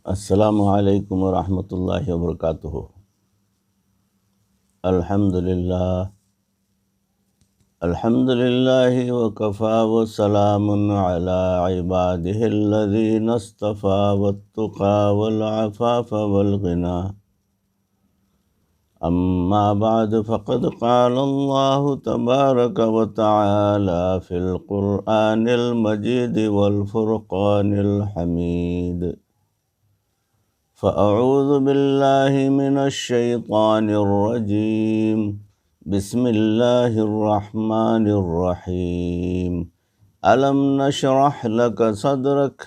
السلام علیکم ورحمۃ اللہ وبرکاتہ۔ الحمد للہ وکفی وسلام علی عبادہ الذین اصطفی والتقی والعفاف والغنی، اما بعد فقد قال اللہ تبارک وتعالی فی القرآن المجید والفرقان الحمید۔ فأعوذ باللہ من الشیطان الرجیم، بسم اللہ الرحمن الرحیم۔ ألم نشرح لك صدرك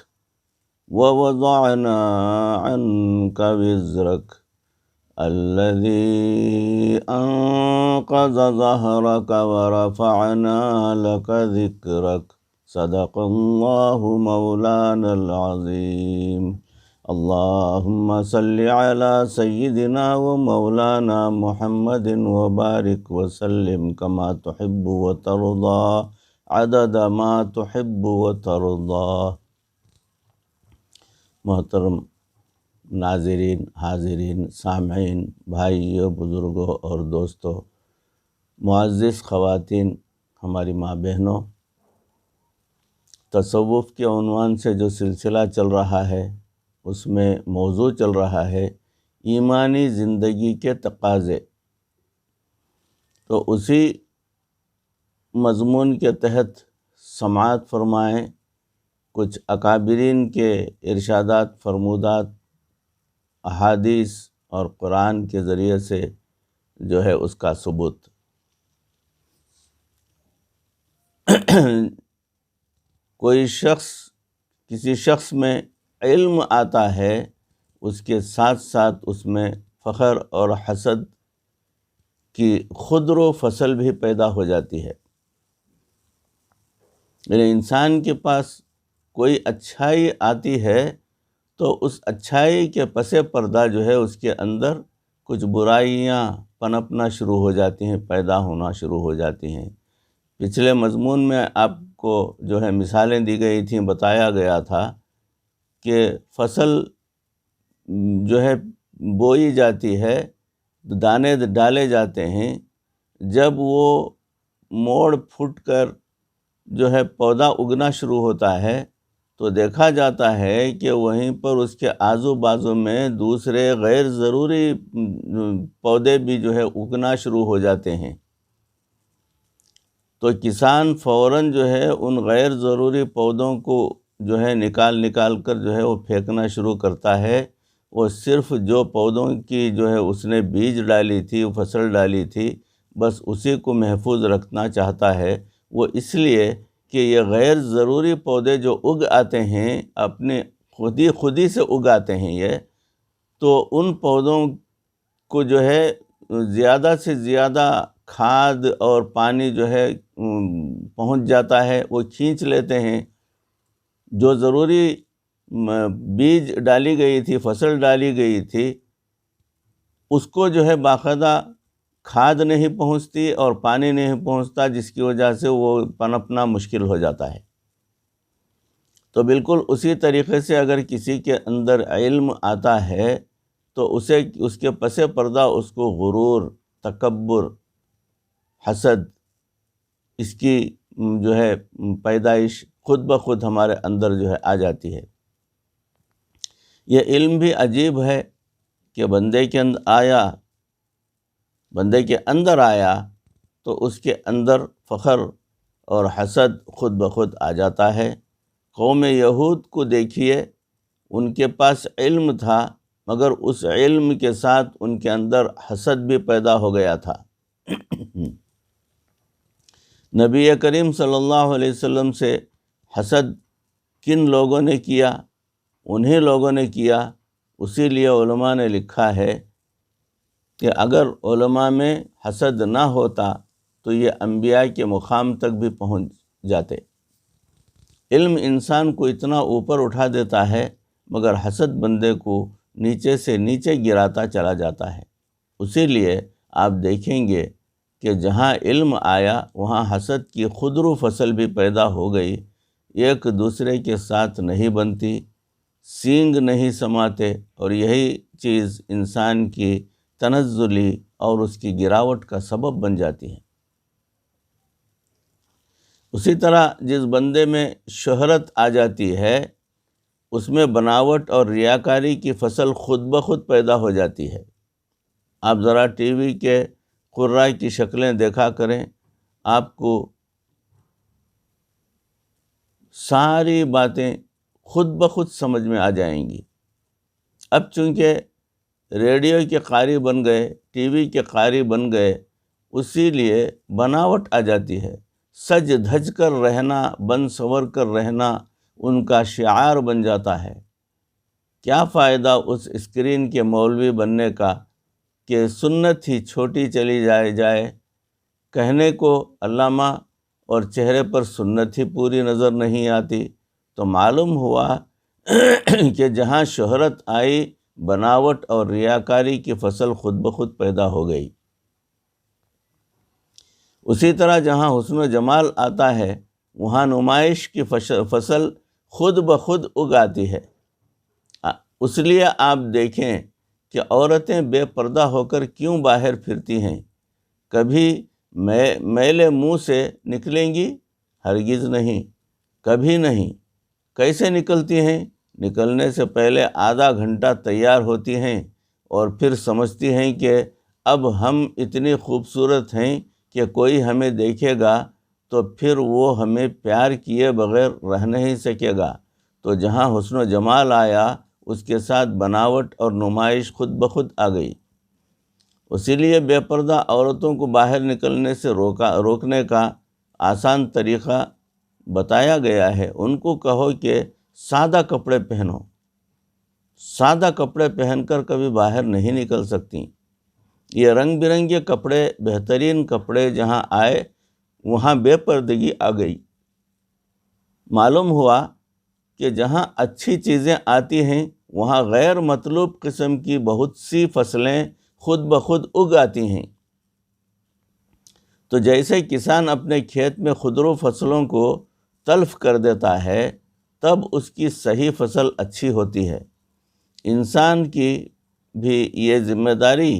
ووضعنا عنك وزرك الذي أنقض ظهرك ورفعنا لك ذكرك، صدق الله مولانا العظيم۔ اللهم صل على سيدنا ومولانا محمد وبارك وسلم كما تحب وترضى عدد ما تحب وترضى۔ محترم ناظرین، حاضرین، سامعین، بھائیوں، بزرگوں اور دوستوں، معزز خواتین، ہماری ماں بہنوں، تصوف کے عنوان سے جو سلسلہ چل رہا ہے اس میں موضوع چل رہا ہے ایمانی زندگی کے تقاضے۔ تو اسی مضمون کے تحت سماعت فرمائیں کچھ اکابرین کے ارشادات، فرمودات، احادیث اور قرآن کے ذریعے سے جو ہے اس کا ثبوت۔ کوئی شخص، کسی شخص میں علم آتا ہے، اس کے ساتھ ساتھ اس میں فخر اور حسد کی خضر و فصل بھی پیدا ہو جاتی ہے۔ یعنی انسان کے پاس کوئی اچھائی آتی ہے تو اس اچھائی کے پس پردہ جو ہے اس کے اندر کچھ برائیاں پنپنا شروع ہو جاتی ہیں، پیدا ہونا شروع ہو جاتی ہیں۔ پچھلے مضمون میں آپ کو جو ہے مثالیں دی گئی تھیں، بتایا گیا تھا کہ فصل جو ہے بوئی جاتی ہے، دانے ڈالے جاتے ہیں، جب وہ موڑ پھٹ کر جو ہے پودا اگنا شروع ہوتا ہے تو دیکھا جاتا ہے کہ وہیں پر اس کے آزو بازو میں دوسرے غیر ضروری پودے بھی جو ہے اگنا شروع ہو جاتے ہیں۔ تو کسان فوراً جو ہے ان غیر ضروری پودوں کو جو ہے نکال کر جو ہے وہ پھینکنا شروع کرتا ہے۔ وہ صرف جو پودوں کی جو ہے اس نے بیج ڈالی تھی، فصل ڈالی تھی، بس اسی کو محفوظ رکھنا چاہتا ہے۔ وہ اس لیے کہ یہ غیر ضروری پودے جو اگ آتے ہیں، اپنے خودی سے اگ آتے ہیں یہ، تو ان پودوں کو جو ہے زیادہ سے زیادہ کھاد اور پانی جو ہے پہنچ جاتا ہے، وہ کھینچ لیتے ہیں۔ جو ضروری بیج ڈالی گئی تھی، فصل ڈالی گئی تھی، اس کو جو ہے باقاعدہ کھاد نہیں پہنچتی اور پانی نہیں پہنچتا، جس کی وجہ سے وہ پنپنا مشکل ہو جاتا ہے۔ تو بالکل اسی طریقے سے اگر کسی کے اندر علم آتا ہے تو اس کے پس پردہ اس کو غرور، تکبر، حسد، اس کی جو ہے پیدائش خود بخود ہمارے اندر جو ہے آ جاتی ہے۔ یہ علم بھی عجیب ہے کہ بندے کے اندر آیا تو اس کے اندر فخر اور حسد خود بخود آ جاتا ہے۔ قوم یہود کو دیکھیے، ان کے پاس علم تھا، مگر اس علم کے ساتھ ان کے اندر حسد بھی پیدا ہو گیا تھا۔ نبی کریم صلی اللہ علیہ وسلم سے حسد کن لوگوں نے کیا؟ انہی لوگوں نے کیا۔ اسی لیے علماء نے لکھا ہے کہ اگر علماء میں حسد نہ ہوتا تو یہ انبیاء کے مقام تک بھی پہنچ جاتے۔ علم انسان کو اتنا اوپر اٹھا دیتا ہے، مگر حسد بندے کو نیچے سے نیچے گراتا چلا جاتا ہے۔ اسی لیے آپ دیکھیں گے کہ جہاں علم آیا وہاں حسد کی خضر و فصل بھی پیدا ہو گئی، ایک دوسرے کے ساتھ نہیں بنتی، سینگ نہیں سماتے، اور یہی چیز انسان کی تنزلی اور اس کی گراوٹ کا سبب بن جاتی ہے۔ اسی طرح جس بندے میں شہرت آ جاتی ہے اس میں بناوٹ اور ریاکاری کی فصل خود بخود پیدا ہو جاتی ہے۔ آپ ذرا ٹی وی کے قراء کی شکلیں دیکھا کریں، آپ کو ساری باتیں خود بخود سمجھ میں آ جائیں گی۔ اب چونکہ ریڈیو کے قاری بن گئے، ٹی وی کے قاری بن گئے، اسی لیے بناوٹ آ جاتی ہے۔ سج دھج کر رہنا، بن سنور کر رہنا ان کا شعار بن جاتا ہے۔ کیا فائدہ اس اسکرین کے مولوی بننے کا کہ سنت ہی چھوٹی چلی جائے، کہنے کو علامہ اور چہرے پر سنت ہی پوری نظر نہیں آتی؟ تو معلوم ہوا کہ جہاں شہرت آئی، بناوٹ اور ریاکاری کی فصل خود بخود پیدا ہو گئی۔ اسی طرح جہاں حسن و جمال آتا ہے وہاں نمائش کی فصل خود بخود اگ آتی ہے۔ اس لیے آپ دیکھیں کہ عورتیں بے پردہ ہو کر کیوں باہر پھرتی ہیں؟ کبھی میلے منہ سے نکلیں گی؟ ہرگز نہیں، کبھی نہیں۔ کیسے نکلتی ہیں؟ نکلنے سے پہلے آدھا گھنٹہ تیار ہوتی ہیں اور پھر سمجھتی ہیں کہ اب ہم اتنی خوبصورت ہیں کہ کوئی ہمیں دیکھے گا تو پھر وہ ہمیں پیار کیے بغیر رہ نہیں سکے گا۔ تو جہاں حسن و جمال آیا اس کے ساتھ بناوٹ اور نمائش خود بخود آ گئی۔ اسی لیے بے پردہ عورتوں کو باہر نکلنے سے روکنے کا آسان طریقہ بتایا گیا ہے۔ ان کو کہو کہ سادہ کپڑے پہنو۔ سادہ کپڑے پہن کر کبھی باہر نہیں نکل سکتی۔ یہ رنگ برنگے کپڑے، بہترین کپڑے جہاں آئے وہاں بے پردگی آ گئی۔ معلوم ہوا کہ جہاں اچھی چیزیں آتی ہیں وہاں غیر مطلوب قسم کی بہت سی فصلیں خود بخود اگ آتی ہیں۔ تو جیسے کسان اپنے کھیت میں خضرو فصلوں کو تلف کر دیتا ہے تب اس کی صحیح فصل اچھی ہوتی ہے۔ انسان کی بھی یہ ذمہ داری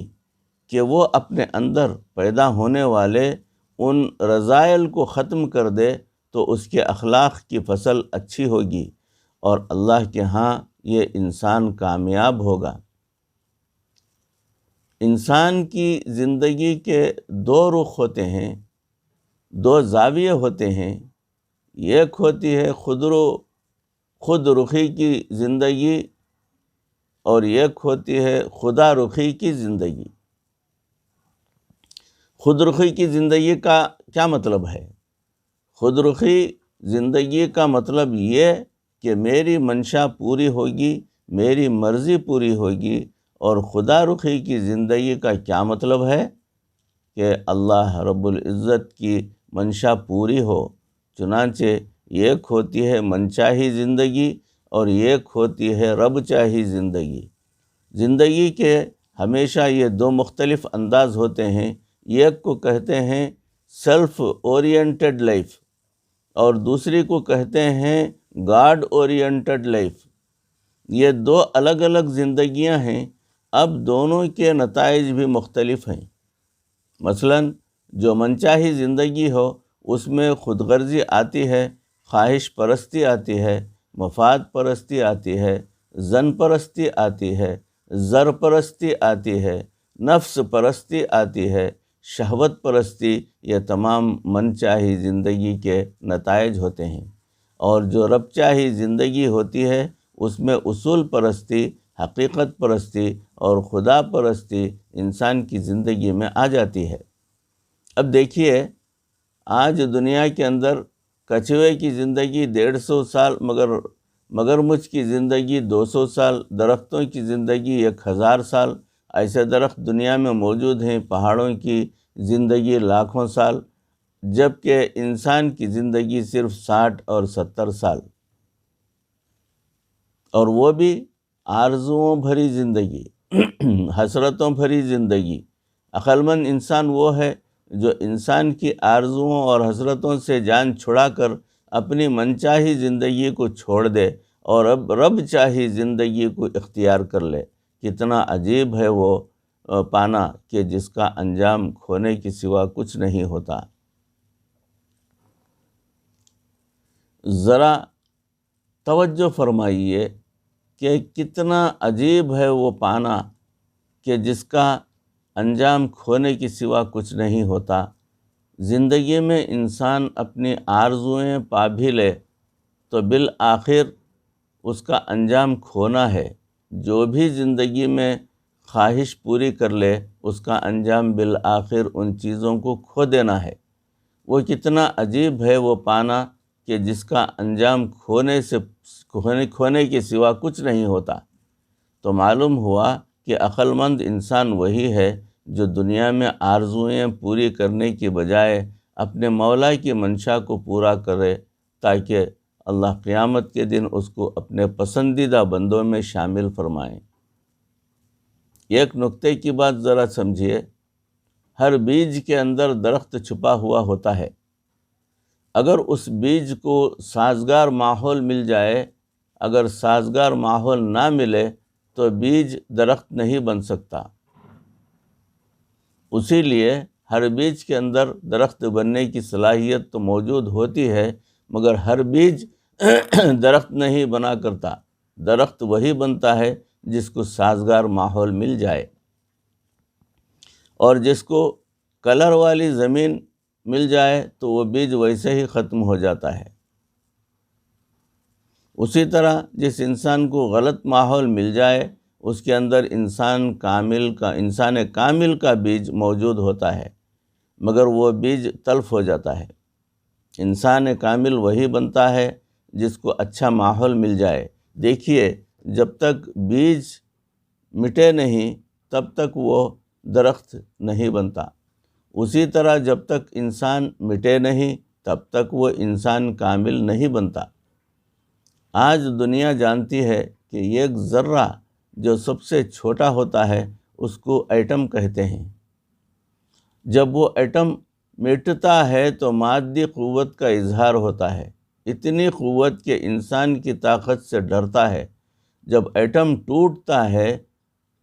کہ وہ اپنے اندر پیدا ہونے والے ان رذائل کو ختم کر دے تو اس کے اخلاق کی فصل اچھی ہوگی اور اللہ کے ہاں یہ انسان کامیاب ہوگا۔ انسان کی زندگی کے دو رخ ہوتے ہیں، دو زاویے ہوتے ہیں۔ ایک ہوتی ہے خود رخی کی زندگی اور ایک ہوتی ہے خدا رخی کی زندگی۔ خود رخی کی زندگی کا کیا مطلب ہے؟ خود رخی زندگی کا مطلب یہ کہ میری منشا پوری ہوگی، میری مرضی پوری ہوگی، اور خدا رخی کی زندگی کا کیا مطلب ہے کہ اللہ رب العزت کی منشا پوری ہو۔ چنانچہ ایک ہوتی ہے منچاہی زندگی اور ایک ہوتی ہے رب چاہی زندگی۔ زندگی کے ہمیشہ یہ دو مختلف انداز ہوتے ہیں۔ ایک کو کہتے ہیں سیلف اورینٹڈ لائف اور دوسری کو کہتے ہیں گاڈ اورینٹڈ لائف۔ یہ دو الگ الگ زندگیاں ہیں۔ اب دونوں کے نتائج بھی مختلف ہیں۔ مثلاً جو منچاہی زندگی ہو اس میں خود غرضی آتی ہے، خواہش پرستی آتی ہے، مفاد پرستی آتی ہے، زن پرستی آتی ہے، زر پرستی آتی ہے، نفس پرستی آتی ہے، شہوت پرستی، یہ تمام من چاہی زندگی کے نتائج ہوتے ہیں۔ اور جو رب چاہی زندگی ہوتی ہے اس میں اصول پرستی، حقیقت پرستی اور خدا پرستی انسان کی زندگی میں آ جاتی ہے۔ اب دیکھیے، آج دنیا کے اندر کچھوے کی زندگی 150 سال، مگرمچھ کی زندگی 200 سال، درختوں کی زندگی 1000 سال، ایسے درخت دنیا میں موجود ہیں۔ پہاڑوں کی زندگی لاکھوں سال، جبکہ انسان کی زندگی صرف 60 اور 70 سال، اور وہ بھی آرزوؤں بھری زندگی، حسرتوں بھری زندگی۔ عقل مند انسان وہ ہے جو انسان کی آرزوؤں اور حسرتوں سے جان چھڑا کر اپنی منچاہی زندگی کو چھوڑ دے اور اب رب چاہی زندگی کو اختیار کر لے۔ کتنا عجیب ہے وہ پانا کہ جس کا انجام کھونے کے سوا کچھ نہیں ہوتا۔ ذرا توجہ فرمائیے کہ کتنا عجیب ہے وہ پانا کہ جس کا انجام کھونے کے سوا کچھ نہیں ہوتا۔ زندگی میں انسان اپنی آرزوئیں پا بھی لے تو بالآخر اس کا انجام کھونا ہے۔ جو بھی زندگی میں خواہش پوری کر لے اس کا انجام بالآخر ان چیزوں کو کھو دینا ہے۔ وہ کتنا عجیب ہے وہ پانا کہ جس کا انجام کھونے کے سوا کچھ نہیں ہوتا۔ تو معلوم ہوا کہ عقل مند انسان وہی ہے جو دنیا میں آرزوئیں پوری کرنے کی بجائے اپنے مولا کی منشا کو پورا کرے، تاکہ اللہ قیامت کے دن اس کو اپنے پسندیدہ بندوں میں شامل فرمائیں۔ ایک نکتے کی بات ذرا سمجھیے، ہر بیج کے اندر درخت چھپا ہوا ہوتا ہے۔ اگر اس بیج کو سازگار ماحول مل جائے، اگر سازگار ماحول نہ ملے تو بیج درخت نہیں بن سکتا۔ اسی لیے ہر بیج کے اندر درخت بننے کی صلاحیت تو موجود ہوتی ہے، مگر ہر بیج درخت نہیں بنا کرتا۔ درخت وہی بنتا ہے جس کو سازگار ماحول مل جائے، اور جس کو کلر والی زمین مل جائے تو وہ بیج ویسے ہی ختم ہو جاتا ہے۔ اسی طرح جس انسان کو غلط ماحول مل جائے اس کے اندر انسان کامل کا بیج موجود ہوتا ہے، مگر وہ بیج تلف ہو جاتا ہے۔ انسان کامل وہی بنتا ہے جس کو اچھا ماحول مل جائے۔ دیکھیے، جب تک بیج مٹے نہیں تب تک وہ درخت نہیں بنتا۔ اسی طرح جب تک انسان مٹے نہیں تب تک وہ انسان کامل نہیں بنتا۔ آج دنیا جانتی ہے کہ ایک ذرہ جو سب سے چھوٹا ہوتا ہے اس کو ایٹم کہتے ہیں۔ جب وہ ایٹم مٹتا ہے تو مادی قوت کا اظہار ہوتا ہے، اتنی قوت کہ انسان کی طاقت سے ڈرتا ہے۔ جب ایٹم ٹوٹتا ہے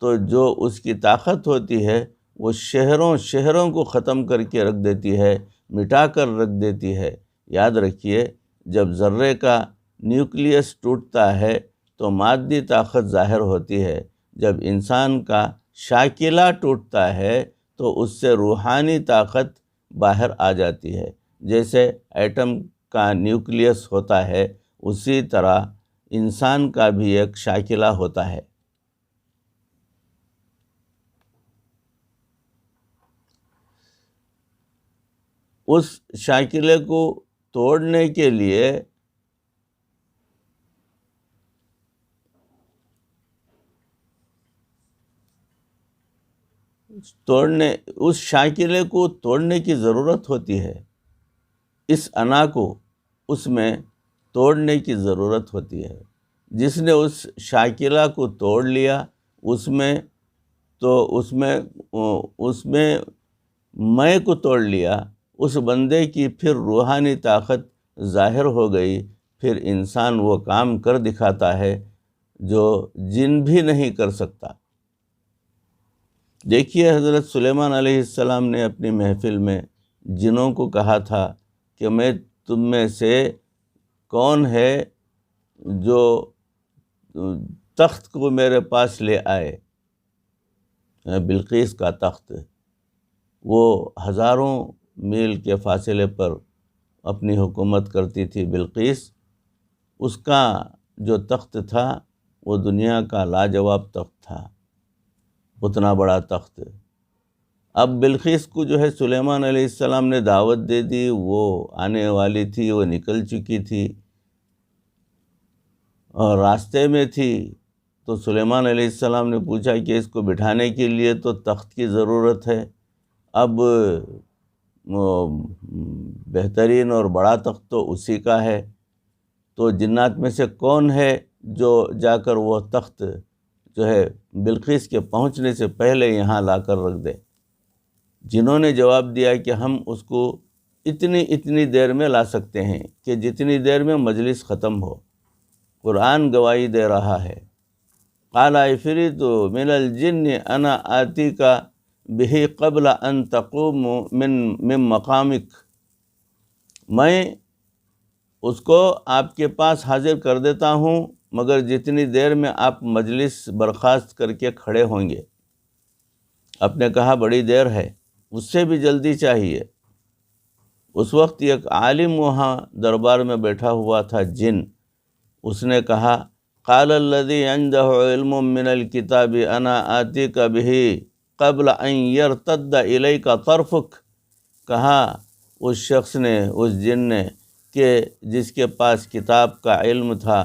تو جو اس کی طاقت ہوتی ہے وہ شہروں کو ختم کر کے رکھ دیتی ہے، مٹا کر رکھ دیتی ہے۔ یاد رکھیے، جب ذرے کا نیوکلیس ٹوٹتا ہے تو مادی طاقت ظاہر ہوتی ہے، جب انسان کا شاکلہ ٹوٹتا ہے تو اس سے روحانی طاقت باہر آ جاتی ہے۔ جیسے ایٹم کا نیوکلیس ہوتا ہے اسی طرح انسان کا بھی ایک شاکلہ ہوتا ہے۔ اس شاکلے کو توڑنے کے لیے اس شاکلے کو توڑنے کی ضرورت ہوتی ہے، اس انا کو اس میں توڑنے کی ضرورت ہوتی ہے۔ جس نے اس شاکلہ کو توڑ لیا اس میں میں کو توڑ لیا، اس بندے کی پھر روحانی طاقت ظاہر ہو گئی، پھر انسان وہ کام کر دکھاتا ہے جو جن بھی نہیں کر سکتا۔ دیکھیے، حضرت سلیمان علیہ السلام نے اپنی محفل میں جنوں کو کہا تھا کہ میں تم میں سے کون ہے جو تخت کو میرے پاس لے آئے؟ بلقیس کا تخت، وہ ہزاروں میل کے فاصلے پر اپنی حکومت کرتی تھی بلقیس۔ اس کا جو تخت تھا وہ دنیا کا لاجواب تخت تھا، اتنا بڑا تخت۔ اب بلقیس کو جو ہے سلیمان علیہ السلام نے دعوت دے دی، وہ آنے والی تھی، وہ نکل چکی تھی اور راستے میں تھی، تو سلیمان علیہ السلام نے پوچھا کہ اس کو بٹھانے کے لیے تو تخت کی ضرورت ہے۔ اب بہترین اور بڑا تخت تو اسی کا ہے، تو جنات میں سے کون ہے جو جا کر وہ تخت جو ہے بلقیس کے پہنچنے سے پہلے یہاں لا کر رکھ دے؟ جنہوں نے جواب دیا کہ ہم اس کو اتنی دیر میں لا سکتے ہیں کہ جتنی دیر میں مجلس ختم ہو۔ قرآن گواہی دے رہا ہے۔ قال عفریت من الجن انا آتیک بہ قبل ان تقوم من مقامک، میں اس کو آپ کے پاس حاضر کر دیتا ہوں مگر جتنی دیر میں آپ مجلس برخاست کر کے کھڑے ہوں گے۔ آپ نے کہا بڑی دیر ہے، اس سے بھی جلدی چاہیے۔ اس وقت ایک عالم وہاں دربار میں بیٹھا ہوا تھا، جن، اس نے کہا قال الذی عنده علم من الکتاب انا آتیک بہ قبل ان یرتد الیک طرفک، کہا اس شخص نے، اس جن نے، کہ جس کے پاس کتاب کا علم تھا،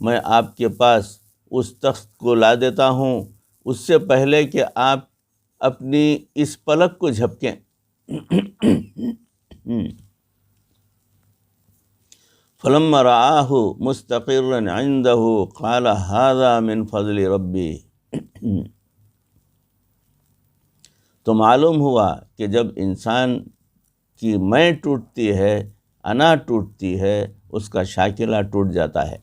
میں آپ کے پاس اس تخت کو لا دیتا ہوں اس سے پہلے کہ آپ اپنی اس پلک کو جھپکیں۔ فلما رآہ مستقرا عنده قال هذا من فضل ربی، تو معلوم ہوا کہ جب انسان کی میں ٹوٹتی ہے، انا ٹوٹتی ہے، اس کا شاکلہ ٹوٹ جاتا ہے،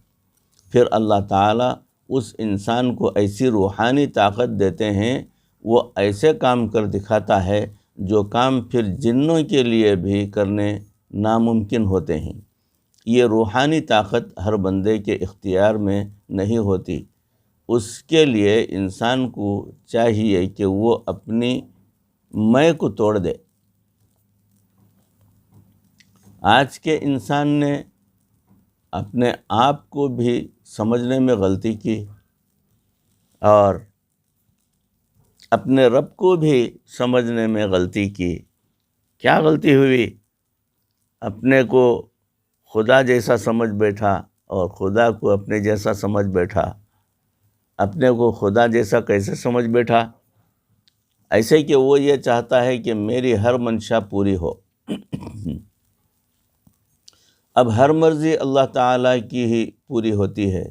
پھر اللہ تعالیٰ اس انسان کو ایسی روحانی طاقت دیتے ہیں، وہ ایسے کام کر دکھاتا ہے جو کام پھر جنوں کے لیے بھی کرنے ناممکن ہوتے ہیں۔ یہ روحانی طاقت ہر بندے کے اختیار میں نہیں ہوتی، اس کے لیے انسان کو چاہیے کہ وہ اپنی میں کو توڑ دے۔ آج کے انسان نے اپنے آپ کو بھی سمجھنے میں غلطی کی اور اپنے رب کو بھی سمجھنے میں غلطی کی۔ کیا غلطی ہوئی؟ اپنے کو خدا جیسا سمجھ بیٹھا اور خدا کو اپنے جیسا سمجھ بیٹھا۔ اپنے کو خدا جیسا کیسے سمجھ بیٹھا؟ ایسے کہ وہ یہ چاہتا ہے کہ میری ہر منشا پوری ہو۔ اب ہر مرضی اللہ تعالیٰ کی ہی پوری ہوتی ہے۔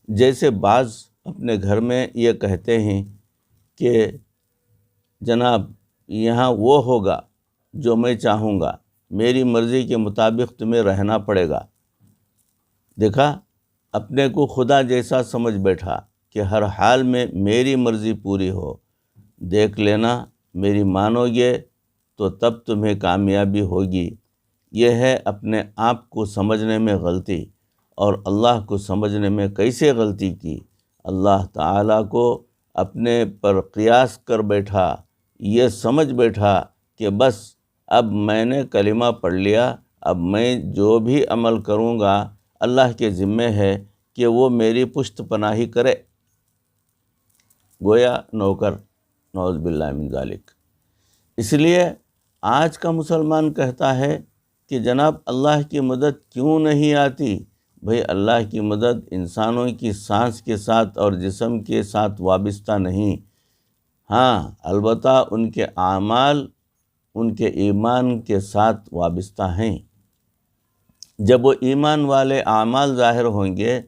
جیسے بعض اپنے گھر میں یہ کہتے ہیں کہ جناب یہاں وہ ہوگا جو میں چاہوں گا، میری مرضی کے مطابق تمہیں رہنا پڑے گا۔ دیکھا، اپنے کو خدا جیسا سمجھ بیٹھا کہ ہر حال میں میری مرضی پوری ہو۔ دیکھ لینا، میری مانو گے تو تب تمہیں کامیابی ہوگی۔ یہ ہے اپنے آپ کو سمجھنے میں غلطی۔ اور اللہ کو سمجھنے میں کیسے غلطی کی؟ اللہ تعالیٰ کو اپنے پر قیاس کر بیٹھا، یہ سمجھ بیٹھا کہ بس اب میں نے کلمہ پڑھ لیا، اب میں جو بھی عمل کروں گا اللہ کے ذمے ہے کہ وہ میری پشت پناہی کرے، گویا نوکر، نعوذ باللہ من ذالک۔ اس لیے آج کا مسلمان کہتا ہے کہ جناب اللہ کی مدد کیوں نہیں آتی؟ بھئی اللہ کی مدد انسانوں کی سانس کے ساتھ اور جسم کے ساتھ وابستہ نہیں، ہاں البتہ ان کے اعمال ان کے ایمان کے ساتھ وابستہ ہیں۔ جب وہ ایمان والے اعمال ظاہر ہوں گے،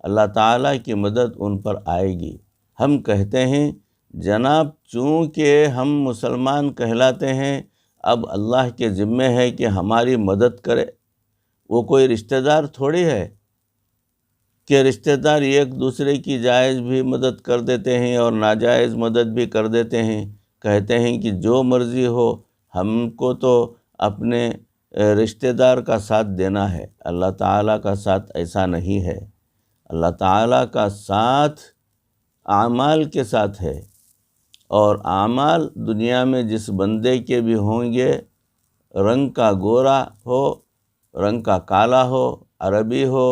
اللہ تعالیٰ کی مدد ان پر آئے گی۔ ہم کہتے ہیں جناب چونکہ ہم مسلمان کہلاتے ہیں، اب اللہ کے ذمے ہے کہ ہماری مدد کرے۔ وہ کوئی رشتہ دار تھوڑی ہے کہ رشتہ دار ایک دوسرے کی جائز بھی مدد کر دیتے ہیں اور ناجائز مدد بھی کر دیتے ہیں، کہتے ہیں کہ جو مرضی ہو، ہم کو تو اپنے رشتہ دار کا ساتھ دینا ہے۔ اللہ تعالیٰ کا ساتھ ایسا نہیں ہے۔ اللہ تعالیٰ کا ساتھ اعمال کے ساتھ ہے، اور اعمال دنیا میں جس بندے کے بھی ہوں گے، رنگ کا گورا ہو، رنگ کا کالا ہو، عربی ہو،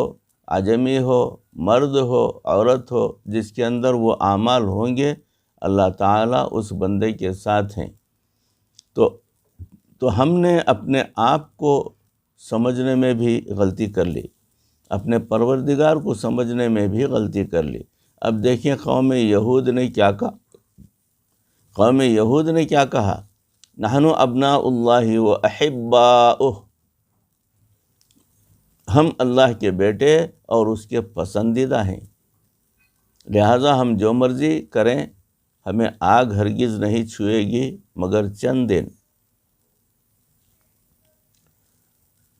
عجمی ہو، مرد ہو، عورت ہو، جس کے اندر وہ اعمال ہوں گے، اللہ تعالیٰ اس بندے کے ساتھ ہیں۔ تو ہم نے اپنے آپ کو سمجھنے میں بھی غلطی کر لی، اپنے پروردگار کو سمجھنے میں بھی غلطی کر لی۔ اب دیکھیں قوم یہود نے کیا کہا۔ قوم یہود نے کیا کہا؟ نحن ابناء اللہ و احباؤہ، ہم اللہ کے بیٹے اور اس کے پسندیدہ ہیں، لہٰذا ہم جو مرضی کریں ہمیں آگ ہرگز نہیں چھوئے گی مگر چند دن۔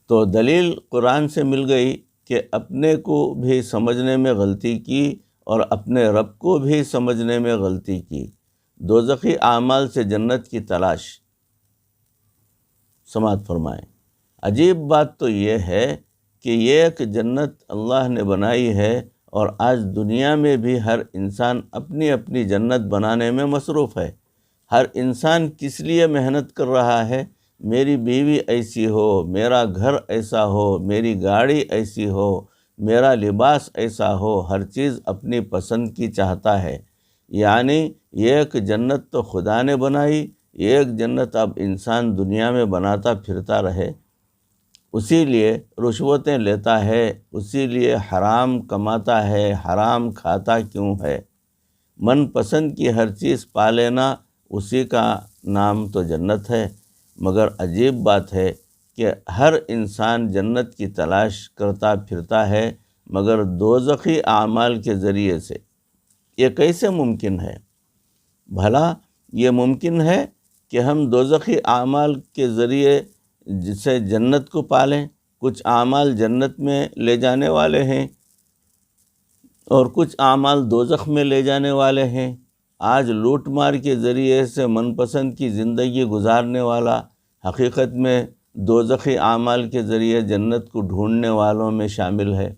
تو دلیل قرآن سے مل گئی کہ اپنے کو بھی سمجھنے میں غلطی کی اور اپنے رب کو بھی سمجھنے میں غلطی کی۔ دوزخی اعمال سے جنت کی تلاش۔ سماعت فرمائیں۔ عجیب بات تو یہ ہے کہ یہ ایک جنت اللہ نے بنائی ہے اور آج دنیا میں بھی ہر انسان اپنی اپنی جنت بنانے میں مصروف ہے۔ ہر انسان کس لیے محنت کر رہا ہے؟ میری بیوی ایسی ہو، میرا گھر ایسا ہو، میری گاڑی ایسی ہو، میرا لباس ایسا ہو، ہر چیز اپنی پسند کی چاہتا ہے۔ یعنی یہ ایک جنت تو خدا نے بنائی، یہ ایک جنت اب انسان دنیا میں بناتا پھرتا رہے۔ اسی لیے رشوتیں لیتا ہے، اسی لیے حرام کماتا ہے، حرام کھاتا کیوں ہے؟ من پسند کی ہر چیز پا لینا، اسی کا نام تو جنت ہے۔ مگر عجیب بات ہے کہ ہر انسان جنت کی تلاش کرتا پھرتا ہے مگر دوزخی اعمال کے ذریعے سے۔ یہ کیسے ممکن ہے؟ بھلا یہ ممکن ہے کہ ہم دوزخی اعمال کے ذریعے جسے جنت کو پالیں؟ کچھ اعمال جنت میں لے جانے والے ہیں اور کچھ اعمال دوزخ میں لے جانے والے ہیں۔ آج لوٹ مار کے ذریعے سے من پسند کی زندگی گزارنے والا حقیقت میں دوزخی اعمال کے ذریعے جنت کو ڈھونڈنے والوں میں شامل ہے۔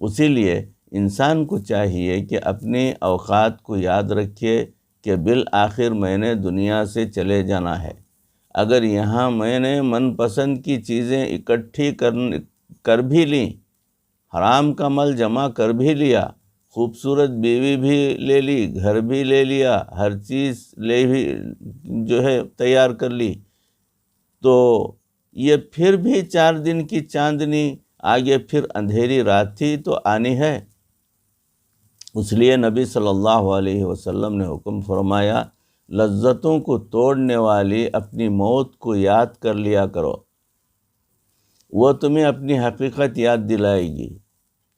اسی لیے انسان کو چاہیے کہ اپنی اوقات کو یاد رکھے کہ بالآخر میں نے دنیا سے چلے جانا ہے۔ اگر یہاں میں نے من پسند کی چیزیں اکٹھی کر بھی لیں، حرام کا مال جمع کر بھی لیا، خوبصورت بیوی بھی لے لی، گھر بھی لے لیا، ہر چیز لے بھی تیار کر لی، تو یہ پھر بھی 4 دن کی چاندنی، آگے پھر اندھیری رات تھی تو آنی ہے۔ اس لیے نبی صلی اللہ علیہ وسلم نے حکم فرمایا، لذتوں کو توڑنے والی اپنی موت کو یاد کر لیا کرو، وہ تمہیں اپنی حقیقت یاد دلائے گی۔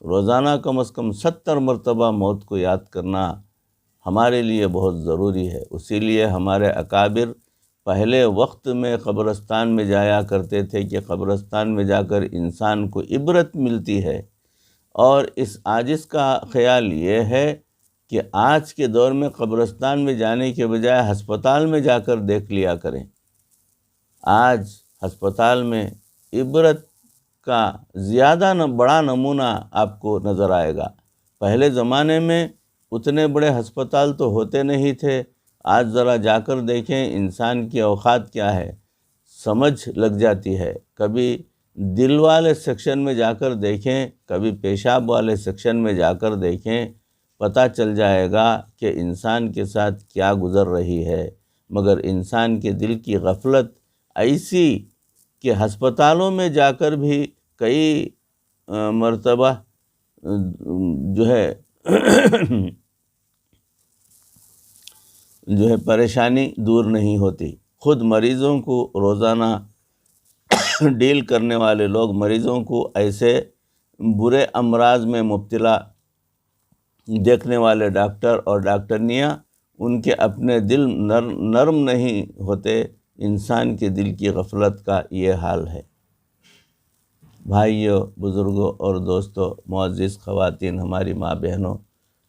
روزانہ کم از کم 70 مرتبہ موت کو یاد کرنا ہمارے لیے بہت ضروری ہے۔ اسی لیے ہمارے اکابر پہلے وقت میں قبرستان میں جایا کرتے تھے کہ قبرستان میں جا کر انسان کو عبرت ملتی ہے۔ اور اس عاجز کا خیال یہ ہے کہ آج کے دور میں قبرستان میں جانے کے بجائے ہسپتال میں جا کر دیکھ لیا کریں۔ آج ہسپتال میں عبرت کا زیادہ بڑا نمونہ آپ کو نظر آئے گا۔ پہلے زمانے میں اتنے بڑے ہسپتال تو ہوتے نہیں تھے۔ آج ذرا جا کر دیکھیں انسان کی اوقات کیا ہے، سمجھ لگ جاتی ہے۔ کبھی دل والے سیکشن میں جا کر دیکھیں، کبھی پیشاب والے سیکشن میں جا کر دیکھیں، پتہ چل جائے گا کہ انسان کے ساتھ کیا گزر رہی ہے۔ مگر انسان کے دل کی غفلت ایسی کہ ہسپتالوں میں جا کر بھی کئی مرتبہ پریشانی دور نہیں ہوتی۔ خود مریضوں کو روزانہ ڈیل کرنے والے لوگ مریضوں کو ایسے برے امراض میں مبتلا دیکھنے والے ڈاکٹر اور ڈاکٹرنیاں، ان کے اپنے دل نرم نہیں ہوتے۔ انسان کے دل کی غفلت کا یہ حال ہے۔ بھائیوں، بزرگوں اور دوستوں، معزز خواتین، ہماری ماں بہنوں،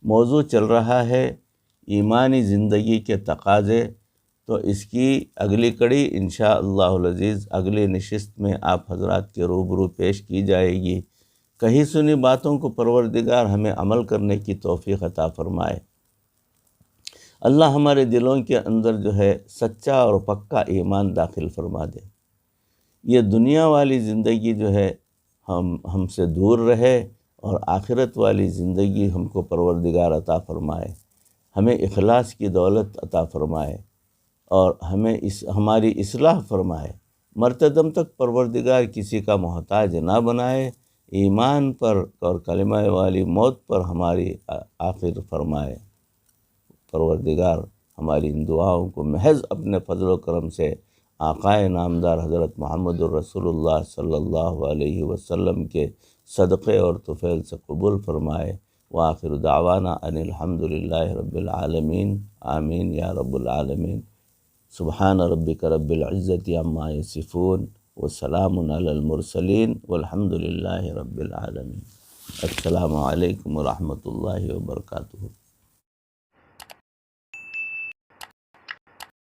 موضوع چل رہا ہے ایمانی زندگی کے تقاضے۔ تو اس کی اگلی کڑی انشاءاللہ العزیز اگلی نشست میں آپ حضرات کے روبرو پیش کی جائے گی۔ کہی سنی باتوں کو پروردگار ہمیں عمل کرنے کی توفیق عطا فرمائے۔ اللہ ہمارے دلوں کے اندر سچا اور پکا ایمان داخل فرما دے۔ یہ دنیا والی زندگی ہم سے دور رہے اور آخرت والی زندگی ہم کو پروردگار عطا فرمائے۔ ہمیں اخلاص کی دولت عطا فرمائے اور ہمیں ہماری اصلاح فرمائے۔ مرتے دم تک پروردگار کسی کا محتاج نہ بنائے۔ ایمان پر اور کلمہ والی موت پر ہماری آخر فرمائے۔ پروردگار ہماری ان دعاؤں کو محض اپنے فضل و کرم سے آقائے نامدار حضرت محمد الرسول اللہ صلی اللہ علیہ وسلم کے صدقے اور طفیل سے قبول فرمائے۔ وآخر دعوانا ان الحمد للہ رب العالمین، آمین یا رب العالمین۔ سبحان ربک رب العزت عما یصفون، وسلام علی المرسلین والحمد للہ رب العالمین۔ السلام علیکم ورحمۃ اللہ وبرکاتہ۔